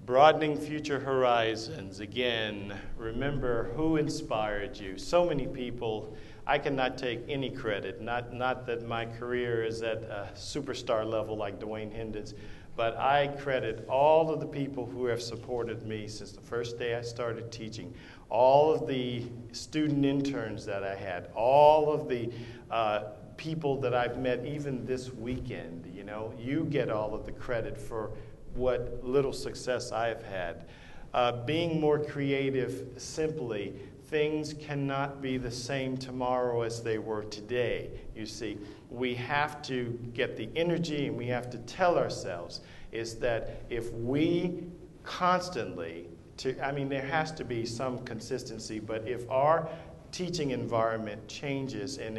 Broadening future horizons. Again, remember who inspired you. So many people. I cannot take any credit. Not that my career is at a superstar level like Dwayne Hendon's, but I credit all of the people who have supported me since the first day I started teaching. All of the student interns that I had. All of the people that I've met even this weekend. You know, you get all of the credit for what little success I've had. Being more creative, simply, things cannot be the same tomorrow as they were today. You see, we have to get the energy and we have to tell ourselves is that if we constantly, there has to be some consistency, but if our teaching environment changes and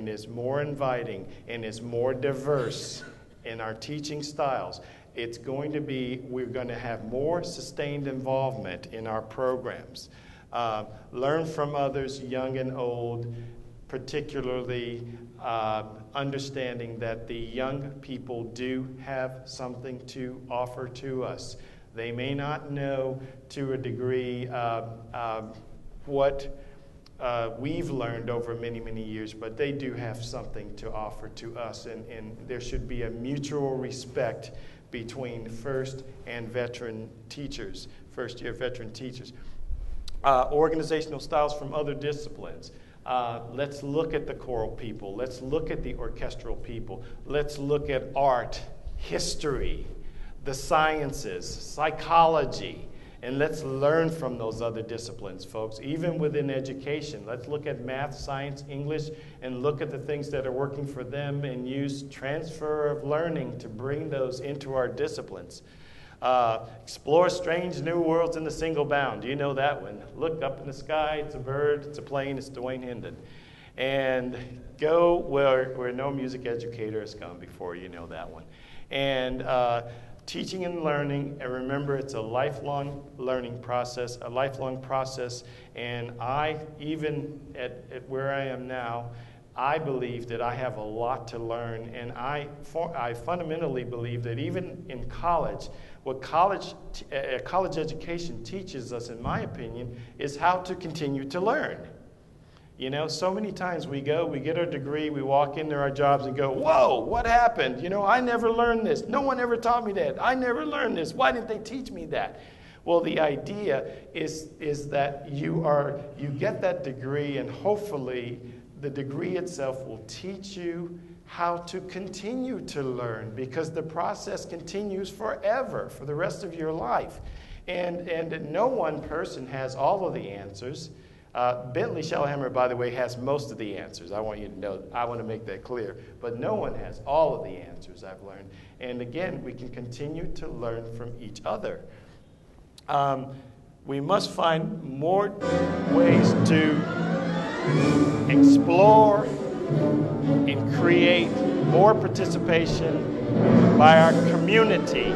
is more inviting and is more diverse in our teaching styles, we're going to have more sustained involvement in our programs. Learn from others, young and old, particularly understanding that the young people do have something to offer to us. They may not know to a degree what we've learned over many, many years, but they do have something to offer to us, and there should be a mutual respect between first and veteran teachers, first-year veteran teachers. Organizational styles from other disciplines. Let's look at the choral people. Let's look at the orchestral people. Let's look at art, history, the sciences, psychology, and let's learn from those other disciplines, folks. Even within education, let's look at math, science, English, and look at the things that are working for them and use transfer of learning to bring those into our disciplines. Explore strange new worlds in a single bound. You know that one. Look up in the sky, it's a bird, it's a plane, it's Dwayne Hendon. And go where no music educator has gone before. You know that one. And teaching and learning, and remember it's a lifelong learning process, and I, even at where I am now, I believe that I have a lot to learn, and I fundamentally believe that even in college, what college education teaches us, in my opinion, is how to continue to learn. You know, so many times we get our degree, we walk into our jobs and go, whoa, what happened? You know, I never learned this. No one ever taught me that. I never learned this. Why didn't they teach me that? Well, the idea is that you get that degree, and hopefully the degree itself will teach you how to continue to learn, because the process continues forever, for the rest of your life. And no one person has all of the answers. Bentley Shellhammer, by the way, has most of the answers. I want you to know, I want to make that clear. But no one has all of the answers, I've learned. And again, we can continue to learn from each other. We must find more ways to explore and create more participation by our community.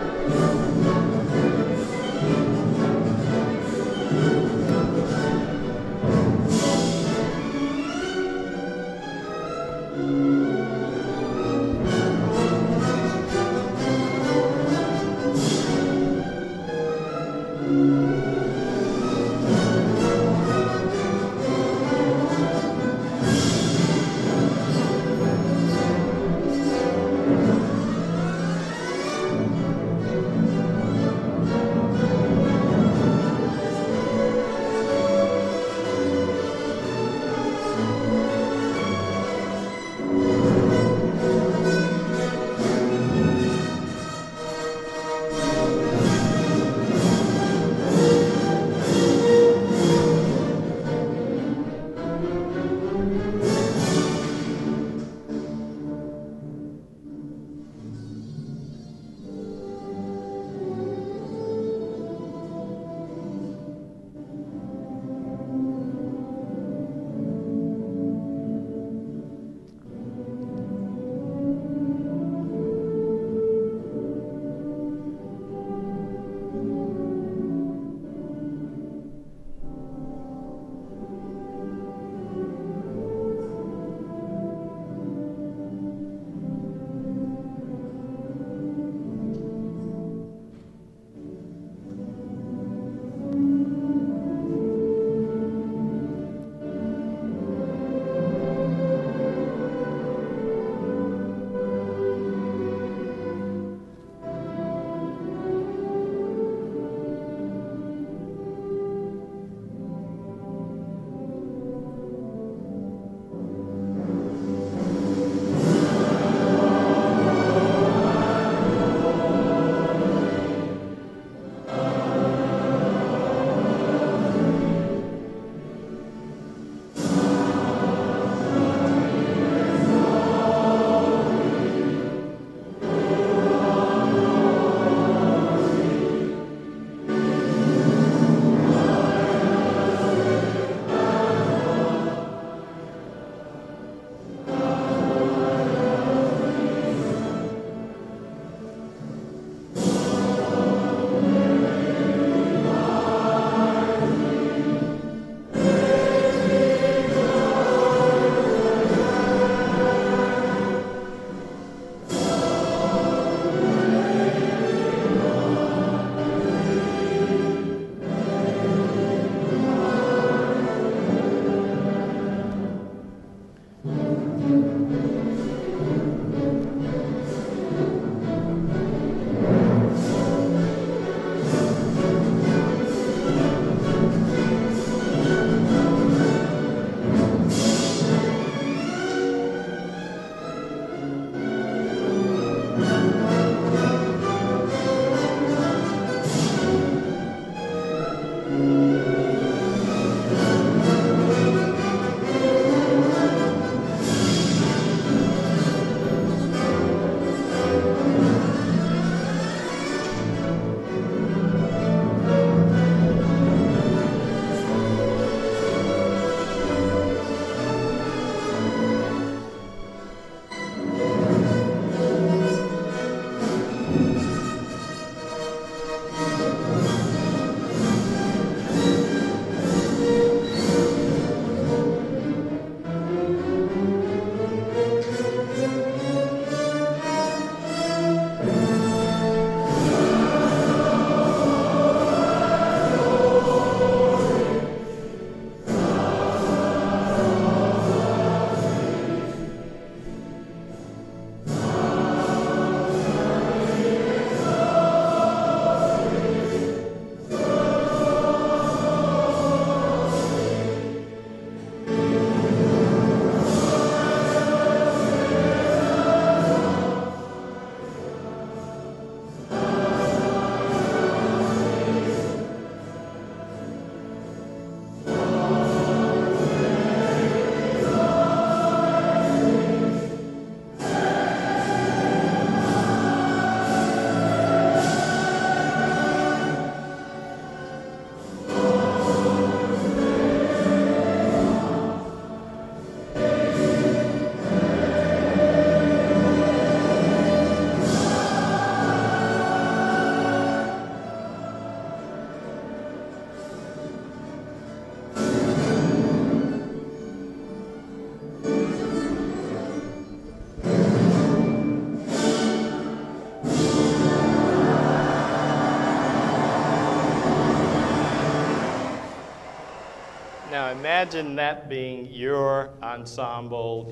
Now imagine that being your ensemble,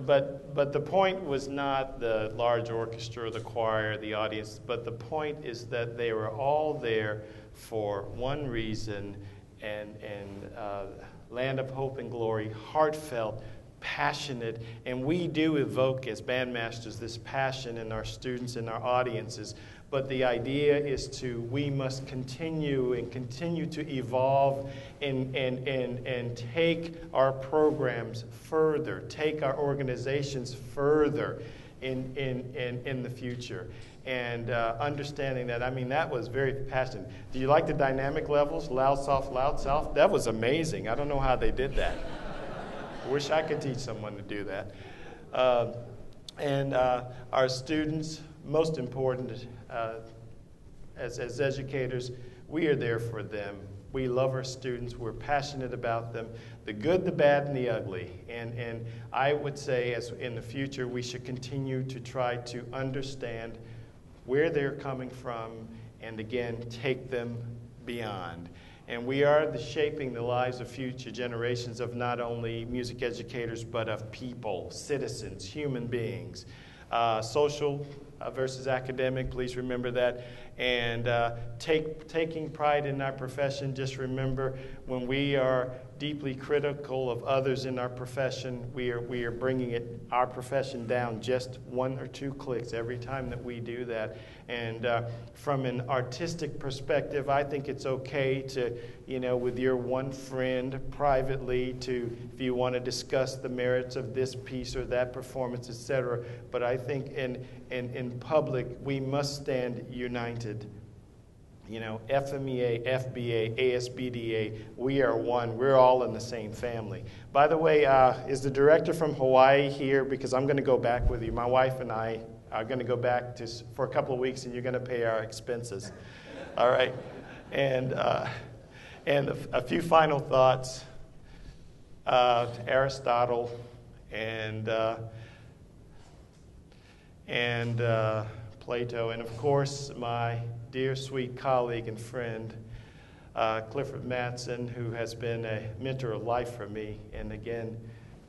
but the point was not the large orchestra, the choir, the audience, but the point is that they were all there for one reason, and Land of Hope and Glory, heartfelt, passionate, and we do evoke as bandmasters this passion in our students and our audiences. But the idea is we must continue to evolve and take our programs further, take our organizations further in the future. And understanding that, that was very passionate. Do you like the dynamic levels? Loud, soft? That was amazing. I don't know how they did that. I wish I could teach someone to do that. And our students, most important, as educators, we are there for them. We love our students. We're passionate about them, the good, the bad, and the ugly. And I would say, as in the future, we should continue to try to understand where they're coming from, and again, take them beyond. And we are shaping the lives of future generations of not only music educators, but of people, citizens, human beings. Social versus academic, please remember that. And taking pride in our profession, just remember when we are deeply critical of others in our profession, we are bringing our profession down just 1 or 2 clicks every time that we do that. And from an artistic perspective, I think it's okay to, with your one friend privately if you want to discuss the merits of this piece or that performance, etc. But I think in public, we must stand united. FMEA, FBA, ASBDA, we are one. We're all in the same family. By the way, is the director from Hawaii here? Because I'm going to go back with you. My wife and I are going to go back for a couple of weeks, and you're going to pay our expenses. All right? And a few final thoughts. Aristotle and Plato, and of course, my dear, sweet colleague and friend, Clifford Mattson, who has been a mentor of life for me, and again,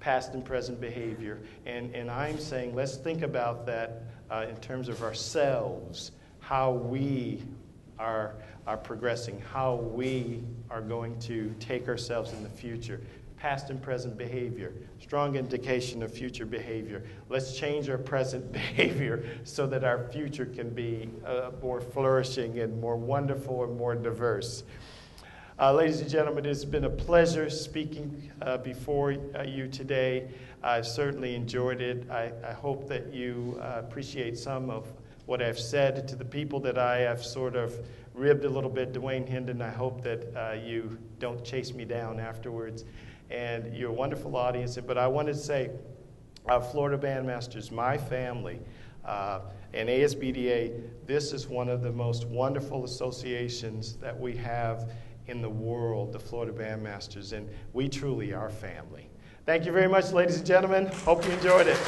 past and present behavior. And I'm saying, let's think about that in terms of ourselves, how we are progressing, how we are going to take ourselves in the future. Past and present behavior, strong indication of future behavior. Let's change our present behavior so that our future can be more flourishing and more wonderful and more diverse. Ladies and gentlemen, it's been a pleasure speaking before you today. I've certainly enjoyed it. I hope that you appreciate some of what I've said. To the people that I have sort of ribbed a little bit, Dwayne Hendon, I hope that you don't chase me down afterwards. And you're a wonderful audience. But I wanted to say, Florida Bandmasters, my family, and ASBDA, this is one of the most wonderful associations that we have in the world, the Florida Bandmasters, and we truly are family. Thank you very much, ladies and gentlemen. Hope you enjoyed it.